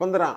15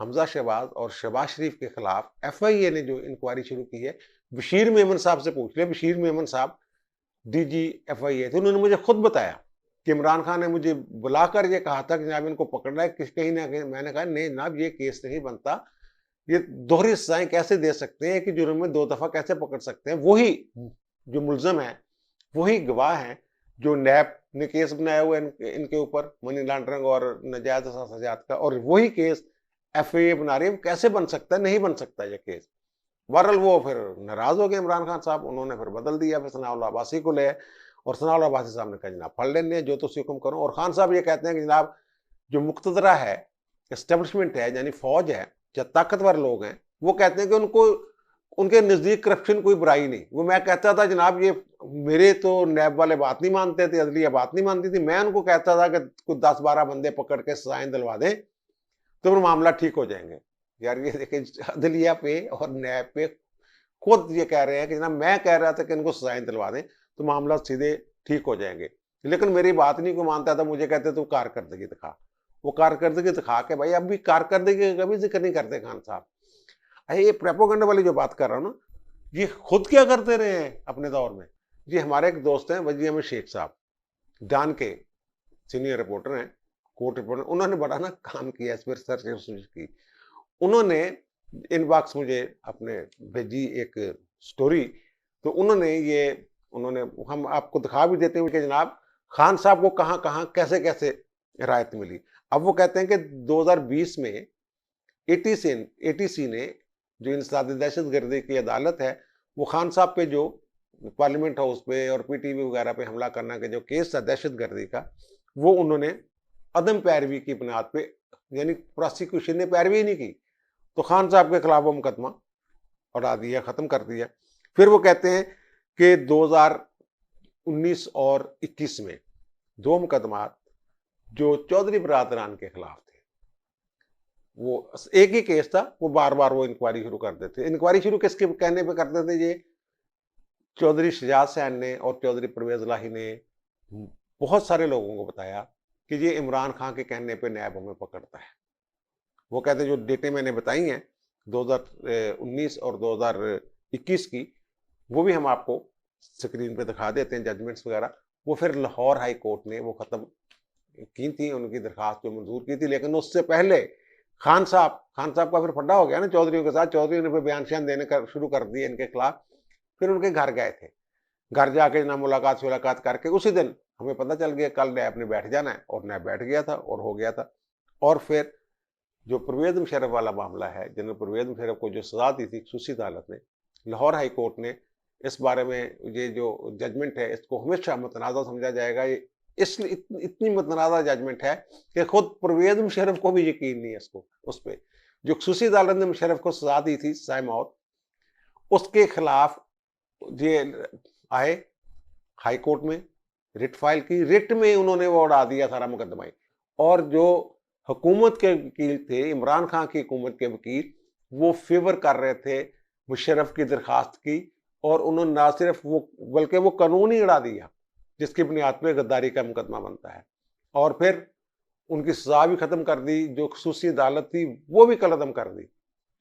حمزہ شہباز اور شہباز شریف کے خلاف ایف آئی اے نے جو انکوائری شروع کی ہے، بشیر میمن صاحب سے پوچھ لیا. بشیر میمن صاحب ڈی جی ایف آئی اے تھے، انہوں نے مجھے خود بتایا کہ عمران خان نے مجھے بلا کر یہ کہا تھا کہ جناب ان کو پکڑنا ہے کہیں نہ کہیں. میں نے کہا نہیں جناب یہ کیس نہیں بنتا، یہ دوہری سزائیں کیسے دے سکتے ہیں کہ جرم میں 2 دفعہ کیسے پکڑ سکتے ہیں. وہی جو ملزم ہیں، وہی گواہ ہیں جو نیب نے کیس بنایا ہوا ہے ان کے اوپر منی لانڈرنگ اور ناجائز اثاثات کا، اور وہی کیس ایف اے اے بنا رہی ہے. کیسے بن سکتا ہے؟ نہیں بن سکتا یہ کیس. بہرحال وہ پھر ناراض ہو گئے عمران خان صاحب، انہوں نے پھر بدل دیا، پھر ثناء اللہ عباسی کو لے، اور ثناء اللہ عباسی صاحب نے کہا جناب پڑھ لینے جو تو حکم کرو. اور خان صاحب یہ کہتے ہیں کہ جناب جو مقتدرہ ہے، اسٹیبلشمنٹ ہے، یعنی فوج ہے یا طاقتور لوگ ہیں، وہ کہتے ہیں کہ ان کے نزدیک کرپشن کوئی برائی نہیں. وہ میں کہتا تھا جناب یہ میرے تو نیب والے بات نہیں مانتے تھے، عدلیہ بات نہیں مانتی تھی، میں ان کو کہتا تھا کہ کچھ 10-12 بندے پکڑ کے سزائیں دلوا دیں تو پھر معاملہ ٹھیک ہو جائیں گے. یار یہ دیکھیں عدلیہ پہ اور نیب پہ خود یہ کہہ رہے ہیں کہ جناب میں کہہ رہا تھا کہ ان کو سزائیں دلوا دیں تو معاملہ سیدھے ٹھیک ہو جائیں گے، لیکن میری بات نہیں کوئی مانتا تھا. مجھے کہتے تو کارکردگی دکھا. وہ کارکردگی دکھا کے بھائی اب بھی کارکردگی کا کبھی ذکر نہیں کرتے خان صاحب. یہ پریپوگنڈا والی جو بات کر رہا ہوں نا، یہ خود کیا کرتے رہے ہیں اپنے دور میں. یہ ہمارے ایک دوست ہیں وجی احمد شیخ صاحب، ڈان کے سینئر رپورٹر ہیں، کورٹ رپورٹر، انہوں نے بڑا نا کام کیا اس پر سرچ کی. انہوں نے ان باکس مجھے اپنے بھیجی ایک سٹوری، تو انہوں نے ہم آپ کو دکھا بھی دیتے ہیں کہ جناب خان صاحب کو کہاں کہاں کیسے کیسے رعایت ملی. اب وہ کہتے ہیں کہ 2020 میں اے ٹی سی نے جو انسداد دہشت گردی کی عدالت ہے، وہ خان صاحب پہ جو پارلیمنٹ ہاؤس پہ اور پی ٹی وی وغیرہ پہ حملہ کرنا کے جو کیس تھا دہشت گردی کا، وہ انہوں نے عدم پیروی کی بنیاد پہ، یعنی پروسیکیوشن نے پیروی نہیں کی، تو خان صاحب کے خلاف وہ مقدمہ اڑا دیا، ختم کر دیا. پھر وہ کہتے ہیں کہ 2019 اور 21 میں 2 مقدمات جو چودھری برادران کے خلاف تھے، وہ ایک ہی کیس تھا، وہ بار بار وہ انکوائری شروع کر دیتے. انکوائری شروع کس کے کہنے پہ کرتے تھے؟ یہ چودھری شجاعت حسین نے اور چودھری پرویز الہی نے بہت سارے لوگوں کو بتایا کہ یہ عمران خان کے کہنے پہ نیب ہمیں پکڑتا ہے. وہ کہتے ہیں جو ڈیٹیں میں نے بتائی ہیں 2019 اور 2021 کی، وہ بھی ہم آپ کو سکرین پہ دکھا دیتے ہیں، ججمنٹس وغیرہ. وہ پھر لاہور ہائی کورٹ نے وہ ختم کی تھی، ان کی درخواست جو منظور کی تھی. لیکن اس سے پہلے خان صاحب کا پھر پھڈا ہو گیا نا چودھریوں کے ساتھ. چودھریوں نے پھر بیان شیان دینے کا شروع کر دیے ان کے خلاف. پھر ان کے گھر گئے تھے، گھر جا کے جناب ملاقات کر کے اسی دن ہمیں پتہ چل گیا کل نیب نے بیٹھ جانا ہے، اور نیب بیٹھ گیا تھا اور ہو گیا تھا. اور پھر جو پرویز مشرف والا معاملہ ہے، جنرل پرویز مشرف کو جو سزا دی تھی خصوصی عدالت نے، لاہور ہائی کورٹ نے اس بارے میں یہ جو ججمنٹ ہے اس کو ہمیشہ متنازع سمجھا جائے گا. یہ اس لیے اتنی متنازع ججمنٹ ہے کہ خود پرویز مشرف کو بھی یقین نہیں ہے اس پہ. جو خصوصی عدالت نے مشرف کو سزا دی تھی سزائے موت، اس کے خلاف یہ آئے ہائی کورٹ میں، رٹ فائل کی، رٹ میں انہوں نے وہ اڑا دیا سارا مقدمہ. اور جو حکومت کے وکیل تھے، عمران خان کی حکومت کے وکیل، وہ فیور کر رہے تھے مشرف کی درخواست کی، اور انہوں نے نہ صرف وہ بلکہ وہ قانون ہی اڑا دیا جس کی بنیاد پہ غداری کا مقدمہ بنتا ہے. اور پھر ان کی سزا بھی ختم کر دی، جو خصوصی عدالت تھی وہ بھی قلعدم کر دی.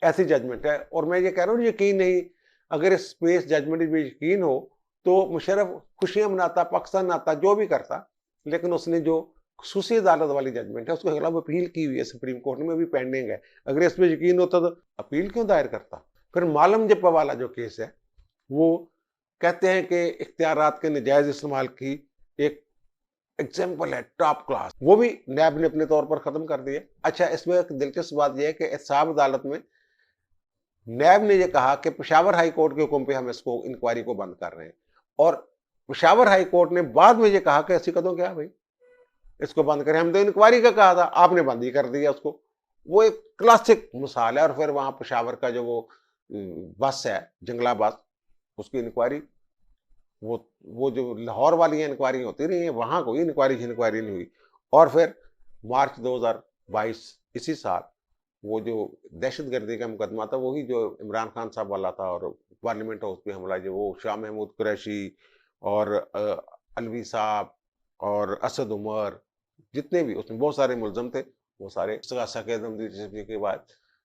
ایسی ججمنٹ ہے. اور میں یہ کہہ رہا ہوں یقین نہیں، اگر اس پیس ججمنٹ میں یقین ہو تو مشرف خوشیاں مناتا، پاکستان آتا، جو بھی کرتا. لیکن اس نے جو خصوصی عدالت والی ججمنٹ ہے اس کے خلاف اپیل کی ہوئی ہے سپریم کورٹ میں بھی پینڈنگ ہے. اگر اس پہ یقین ہوتا تو اپیل کیوں دائر کرتا؟ پھر معلم جپا والا جو کیس ہے، وہ کہتے ہیں کہ اختیارات کے نجائز استعمال کی ایک ایگزامپل ہے ٹاپ کلاس، وہ بھی نیب نے اپنے طور پر ختم کر دیا. اچھا، اس میں ایک دلچسپ بات یہ ہے کہ احتساب عدالت میں نیب نے یہ کہا کہ پشاور ہائی کورٹ کے حکم پہ ہم اس کو انکوائری کو بند کر رہے ہیں، اور پشاور ہائی کورٹ نے بعد میں یہ کہا کہ ایسی قدم کیا بھائی اس کو بند کریں، ہم تو انکوائری کا کہا تھا، آپ نے بند ہی کر دیا اس کو. وہ ایک کلاسک مثال ہے. اور پھر وہاں پشاور کا جو وہ بس ہے جنگلہ بس، اس کی انکوائری، وہ جو لاہور والی انکوائری ہوتی رہی ہیں، وہاں کوئی انکوائری نہیں ہوئی. اور پھر مارچ 2022 اسی سال وہ جو دہشت گردی کا مقدمہ تھا، وہی جو عمران خان صاحب والا تھا، اور پارلیمنٹ ہاؤس پہ حملہ، جو وہ شاہ محمود قریشی اور الوی صاحب اور اسد عمر، جتنے بھی اس میں بہت سارے ملزم تھے، وہ سارے استغاثہ کے کے بعد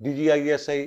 DGISI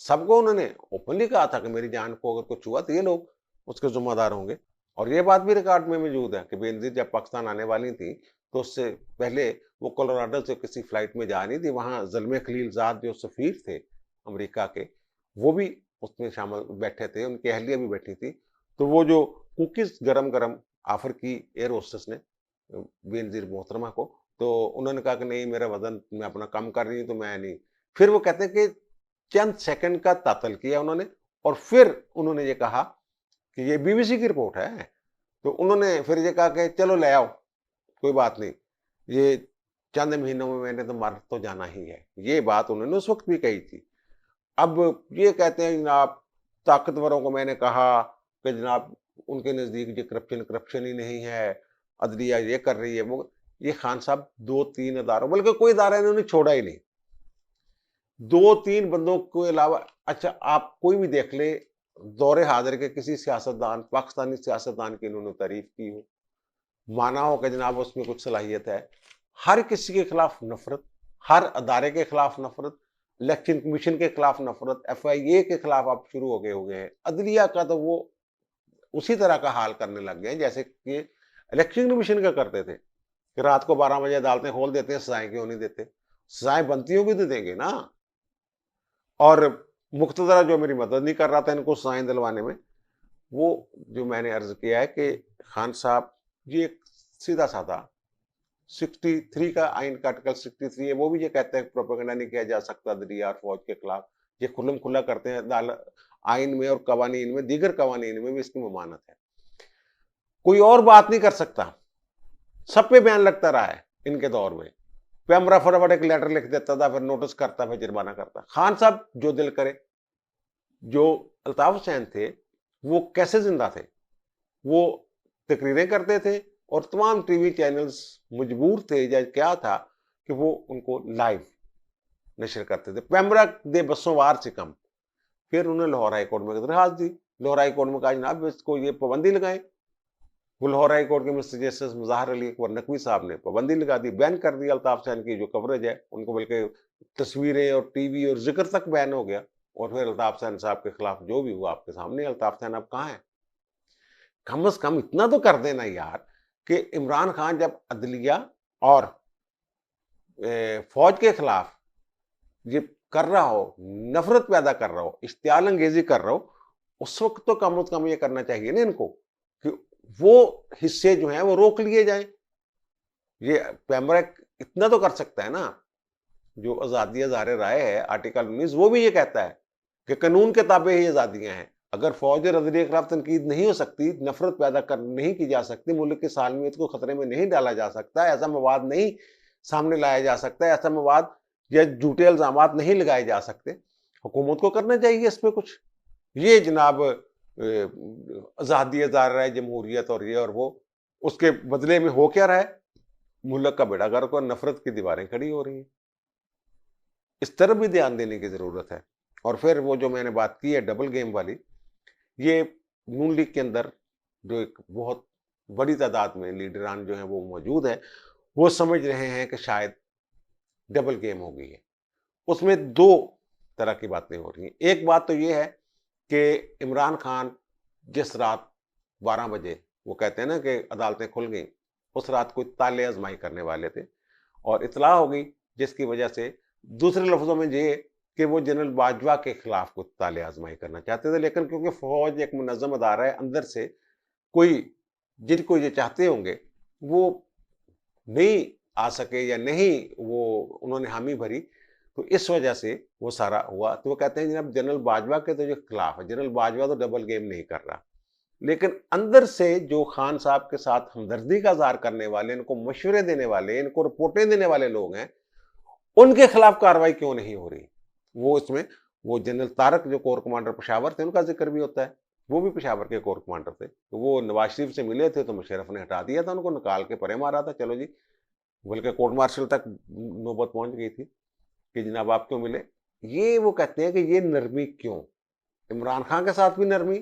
سب کو انہوں نے اوپنلی کہا تھا کہ میری جان کو اگر کچھ ہوا تو یہ لوگ اس کے ذمہ دار ہوں گے. اور یہ بات بھی ریکارڈ میں موجود ہے کہ بینظیر جب پاکستان آنے والی تھی تو اس سے پہلے وہ کولوراڈو سے کسی فلائٹ میں جا رہی تھی. وہاں زلمے خلیل زاد جو سفیر تھے امریکہ کے وہ بھی اس میں شامل بیٹھے تھے, ان کی اہلیہ بھی بیٹھی تھی. تو وہ جو کوکیز گرم گرم آفر کی ایئر ہوسٹس نے بینظیر محترمہ کو, تو انہوں نے کہا کہ نہیں میرا وزن, میں اپنا کم کر رہی ہوں تو میں نہیں. پھر وہ کہتے ہیں کہ چند سیکنڈ کا تعطل کیا انہوں نے, اور پھر انہوں نے یہ کہا کہ یہ بی بی سی کی رپورٹ ہے, تو انہوں نے پھر یہ کہا کہ چلو لے آؤ کوئی بات نہیں, یہ چند مہینوں میں نے تو مر تو جانا ہی ہے. یہ بات انہوں نے اس وقت بھی کہی تھی. اب یہ کہتے ہیں جناب طاقتوروں کو میں نے کہا کہ جناب ان کے نزدیک یہ کرپشن ہی نہیں ہے, عدلیہ یہ کر رہی ہے وہ. یہ خان صاحب 2-3 اداروں, بلکہ کوئی ادارہ انہوں نے چھوڑا ہی نہیں, 2-3 بندوں کے علاوہ. اچھا آپ کوئی بھی دیکھ لے دور حاضر کے کسی سیاستدان, پاکستانی سیاستدان کی انہوں نے تعریف کی ہو, مانا ہو کہ جناب اس میں کچھ صلاحیت ہے. ہر کسی کے خلاف نفرت, ہر ادارے کے خلاف نفرت, الیکشن کمیشن کے خلاف نفرت, ایف آئی اے کے خلاف اب شروع ہو گئے ہیں. عدلیہ کا تو وہ اسی طرح کا حال کرنے لگ گئے ہیں جیسے کہ الیکشن کمیشن کا کرتے تھے کہ رات کو 12 بجے عدالتیں کھول دیتے ہیں. سزائیں کیوں نہیں دیتے؟ سزائیں بنتی ہوگی تو دیں گے نا. اور مقتدرہ جو میری مدد نہیں کر رہا تھا ان کو سزائیں دلوانے میں, وہ جو میں نے عرض کیا ہے کہ خان صاحب یہ ایک سیدھا سادہ 63 کا آئین کا آرٹیکل 63 ہے, وہ بھی یہ کہتا ہے کہ پروپیگنڈا نہیں کیا جا سکتا عدلیہ اور فوج کے خلاف. یہ کھلم کھلا کرتے ہیں آئین میں اور قوانین میں, دیگر قوانین میں بھی اس کی ممانعت ہے. کوئی اور بات نہیں کر سکتا, سب پہ بیان لگتا رہا ہے ان کے دور میں. پیمرا فٹافٹ ایک لیٹر لکھ دیتا تھا, پھر نوٹس کرتا, پھر جرمانہ کرتا. خان صاحب جو دل کرے. جو الطاف حسین تھے وہ کیسے زندہ تھے, وہ تقریریں کرتے تھے اور تمام ٹی وی چینلز مجبور تھے یا کیا تھا کہ وہ ان کو لائیو نشر کرتے تھے. پیمرا دے بسوں وار سے کم. پھر انہوں نے لاہور ہائی کورٹ میں درخواست دی. لاہور ہائی کورٹ میں کہا جناب اس کو یہ پابندی لگائیں. وہ لاہور ہائی کورٹ کے مسٹر جسٹس مظاہر علی اکبر نقوی صاحب نے پابندی لگا دی, بین کر دی الطاف حسین کی جو کوریج ہے ان کو, بلکہ تصویریں اور ٹی وی اور ذکر تک بین ہو گیا. اور پھر الطاف حسین صاحب کے خلاف جو بھی ہوا آپ کے سامنے. الطاف حسین اب کہاں ہے؟ کم از کم اتنا تو کر دینا یار کہ عمران خان جب عدلیہ اور فوج کے خلاف یہ کر رہا ہو, نفرت پیدا کر رہا ہو, اشتعال انگیزی کر رہا ہو, اس وقت تو کم از کم یہ کرنا چاہیے نا ان کو کہ وہ حصے جو ہیں وہ روک لیے جائیں. یہ پیمرا اتنا تو کر سکتا ہے نا. جو آزادی اظہار رائے ہے آرٹیکل 19 وہ بھی یہ کہتا ہے کہ قانون کے تابع ہی آزادیاں ہیں. اگر فوج اور عدلیہ کے خلاف تنقید نہیں ہو سکتی, نفرت پیدا نہیں کی جا سکتی, ملک کی سالمیت کو خطرے میں نہیں ڈالا جا سکتا, ایسا مواد نہیں سامنے لایا جا سکتا, ایسا مواد یا جھوٹے الزامات نہیں لگائے جا سکتے, حکومت کو کرنا چاہیے اس پہ کچھ. یہ جناب آزادی اظہار رائے, جمہوریت اور یہ اور وہ, اس کے بدلے میں ہو کیا رہا ہے؟ ملک کا بیڑا گرک اور نفرت کی دیواریں کھڑی ہو رہی ہیں. اس طرف بھی دھیان دینے کی ضرورت ہے. اور پھر وہ جو میں نے بات کی ہے ڈبل گیم والی, یہ نون لیگ کے اندر جو ایک بہت بڑی تعداد میں لیڈران جو ہیں وہ موجود ہیں, وہ سمجھ رہے ہیں کہ شاید ڈبل گیم ہو گئی ہے. اس میں 2 طرح کی باتیں ہو رہی ہیں. ایک بات تو یہ ہے کہ عمران خان جس رات 12 بجے وہ کہتے ہیں نا کہ عدالتیں کھل گئیں, اس رات کوئی تالے آزمائی کرنے والے تھے اور اطلاع ہو گئی, جس کی وجہ سے دوسرے لفظوں میں یہ کہ وہ جنرل باجوہ کے خلاف کوئی تالے آزمائی کرنا چاہتے تھے. لیکن کیونکہ فوج ایک منظم ادارہ ہے, اندر سے کوئی جن کو یہ چاہتے ہوں گے وہ نہیں آ سکے یا نہیں وہ انہوں نے حامی بھری, تو اس وجہ سے وہ سارا ہوا. تو وہ کہتے ہیں جناب جنرل باجوہ کے تو جو خلاف ہے, جنرل باجوہ تو ڈبل گیم نہیں کر رہا, لیکن اندر سے جو خان صاحب کے ساتھ ہمدردی کا اظہار کرنے والے, ان کو مشورے دینے والے, ان کو رپورٹیں دینے والے لوگ ہیں, ان کے خلاف کارروائی کیوں نہیں ہو رہی. وہ اس میں وہ جنرل طارق جو کور کمانڈر پشاور تھے ان کا ذکر بھی ہوتا ہے, وہ بھی پشاور کے کور کمانڈر تھے. تو وہ نواز شریف سے ملے تھے تو مشرف نے ہٹا دیا تھا, ان کو نکال کے پرے مارا تھا, چلو جی, بلکہ کورٹ مارشل تک نوبت پہنچ گئی تھی کہ جناب آپ کیوں ملے. یہ وہ کہتے ہیں کہ یہ نرمی کیوں, عمران خان کے ساتھ بھی نرمی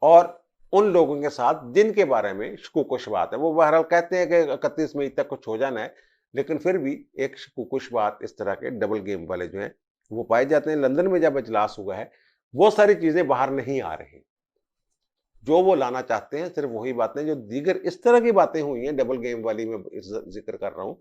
اور ان لوگوں کے ساتھ جن کے بارے میں شکوک و شبہات ہے. وہ بہرحال کہتے ہیں کہ 31 مئی تک کچھ ہو جانا ہے, لیکن پھر بھی ایک شکوک و شبہات اس طرح کے ڈبل گیم والے جو ہیں وہ پائے جاتے ہیں۔ لندن میں جب اجلاس ہوا ہے وہ ساری چیزیں باہر نہیں آ رہی، جو وہ لانا چاہتے ہیں صرف وہی باتیں، جو دیگر اس طرح کی باتیں ہوئی ہیں ڈبل گیم والی میں ذکر کر رہا ہوں،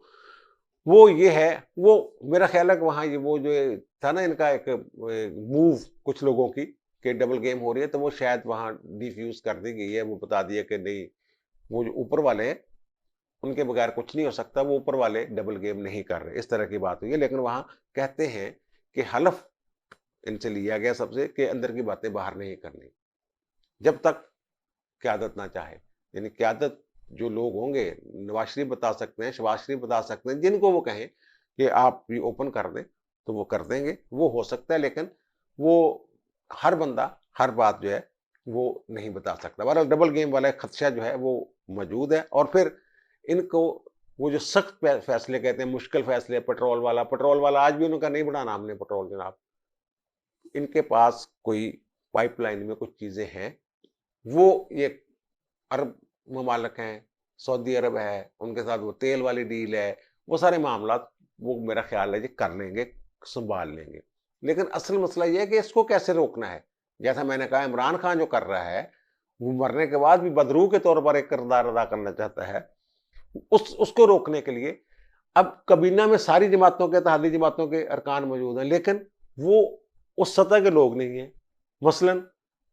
وہ یہ ہے، وہ میرا خیال ہے کہ وہاں یہ وہ جو تھا نا ان کا ایک موو کچھ لوگوں کی کہ ڈبل گیم ہو رہی ہے، تو وہ شاید وہاں ڈیفیوز کر دی گئی ہے، وہ بتا دیا کہ نہیں، وہ جو اوپر والے ہیں ان کے بغیر کچھ نہیں ہو سکتا، وہ اوپر والے ڈبل گیم نہیں کر رہے، اس طرح کی بات ہوئی ہے۔ لیکن وہاں کہتے ہیں کہ حلف ان سے لیا گیا سب سے کہ اندر کی باتیں باہر نہیں کرنی جب تک قیادت نہ چاہے، یعنی قیادت جو لوگ ہوں گے، نواز شریف بتا سکتے ہیں، شہباز شریف بتا سکتے ہیں، جن کو وہ کہیں کہ آپ یہ اوپن کر دیں تو وہ کر دیں گے، وہ ہو سکتا ہے، لیکن وہ ہر بندہ ہر بات جو ہے وہ نہیں بتا سکتا۔ بہرحال ڈبل گیم والا خدشہ جو ہے وہ موجود ہے، اور پھر ان کو وہ جو سخت فیصلے کہتے ہیں، مشکل فیصلے، پٹرول والا آج بھی ان کا نہیں بڑھانا ہم نے پٹرول جناب، ان کے پاس کوئی پائپ لائن میں کچھ چیزیں ہیں، وہ یہ عرب ممالک ہیں، سعودی عرب ہے، ان کے ساتھ وہ تیل والی ڈیل ہے، وہ سارے معاملات وہ میرا خیال ہے جی کر لیں گے، سنبھال لیں گے۔ لیکن اصل مسئلہ یہ ہے کہ اس کو کیسے روکنا ہے۔ جیسا میں نے کہا عمران خان جو کر رہا ہے وہ مرنے کے بعد بھی بدروح کے طور پر ایک کردار ادا کرنا چاہتا ہے، اس کو روکنے کے لیے اب کابینہ میں ساری جماعتوں کے، اتحادی جماعتوں کے ارکان موجود ہیں، لیکن وہ اس سطح کے لوگ نہیں ہیں۔ مثلاً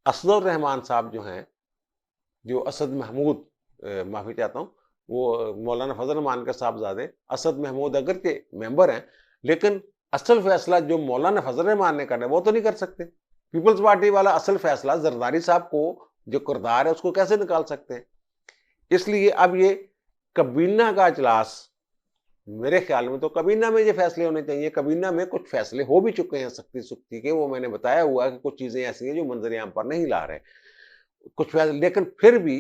اسد الرحمان صاحب جو ہیں، جو اسد محمود، معافی چاہتا ہوں، وہ مولانا فضل الرحمان کے صاحبزادے اسد محمود اگرچہ ممبر ہیں، لیکن اصل فیصلہ جو مولانا فضل الرحمان نے کرنا ہے وہ تو نہیں کر سکتے۔ پیپلز پارٹی والا اصل فیصلہ زرداری صاحب کو جو کردار ہے اس کو کیسے نکال سکتے ہیں؟ اس لیے اب یہ کابینہ کا اجلاس، میرے خیال میں تو کابینہ میں یہ فیصلے ہونے چاہیے۔ کابینہ میں کچھ فیصلے ہو بھی چکے ہیں سختی سختی کے، وہ میں نے بتایا ہوا کہ کچھ چیزیں ایسی ہیں جو منظر عام پر نہیں لا رہے کچھ فیصلے، لیکن پھر بھی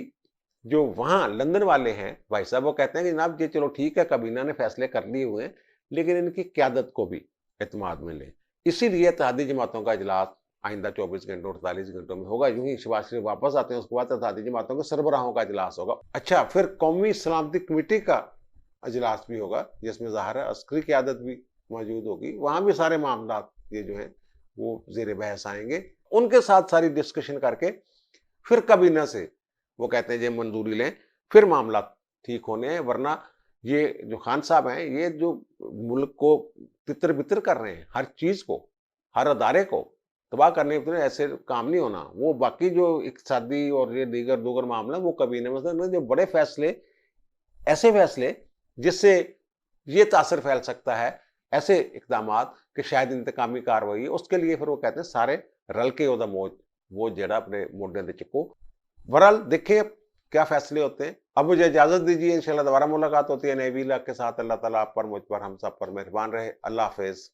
جو وہاں لندن والے ہیں بھائی صاحب، وہ کہتے ہیں کہ جناب یہ چلو ٹھیک ہے، کابینہ نے فیصلے کر لیے ہوئے ہیں، لیکن ان کی قیادت کو بھی اعتماد میں لیں۔ اسی لیے اتحادی جماعتوں کا اجلاس آئندہ 24 گھنٹوں 48 گھنٹوں میں ہوگا، یوں ہی شہباز شریف واپس آتے ہیں اس کے بعد اتحادی جماعتوں کے سربراہوں کا اجلاس ہوگا۔ اچھا، پھر قومی سلامتی کمیٹی کا اجلاس بھی ہوگا جس میں ظاہر ہے عسکری قیادت بھی موجود ہوگی، وہاں بھی سارے معاملات یہ جو ہیں وہ زیر بحث آئیں گے، ان کے ساتھ ساری ڈسکشن کر کے پھر کابینہ سے وہ کہتے ہیں یہ منظوری لیں، پھر معاملات ٹھیک ہونے ہیں۔ ورنہ یہ جو خان صاحب ہیں، یہ جو ملک کو تتر بتر کر رہے ہیں، ہر چیز کو، ہر ادارے کو تباہ کرنے کے، ایسے کام نہیں ہونا۔ وہ باقی جو اقتصادی اور یہ دیگر معاملہ وہ کابینہ میں جو بڑے فیصلے، ایسے فیصلے جس سے یہ تاثر پھیل سکتا ہے، ایسے اقدامات کہ شاید انتقامی کارروائی، اس کے لیے پھر وہ کہتے ہیں سارے رل کے اودا موج وہ جڑا اپنے موڈے دے چکو۔ بہرحال دیکھیں اب کیا فیصلے ہوتے ہیں۔ اب مجھے اجازت دیجیے، انشاءاللہ دوبارہ ملاقات ہوتی ہے نئے ویلاگ کے ساتھ۔ اللہ تعالیٰ آپ پر، مجھ پر، ہم سب پر مہربان رہے۔ اللہ حافظ۔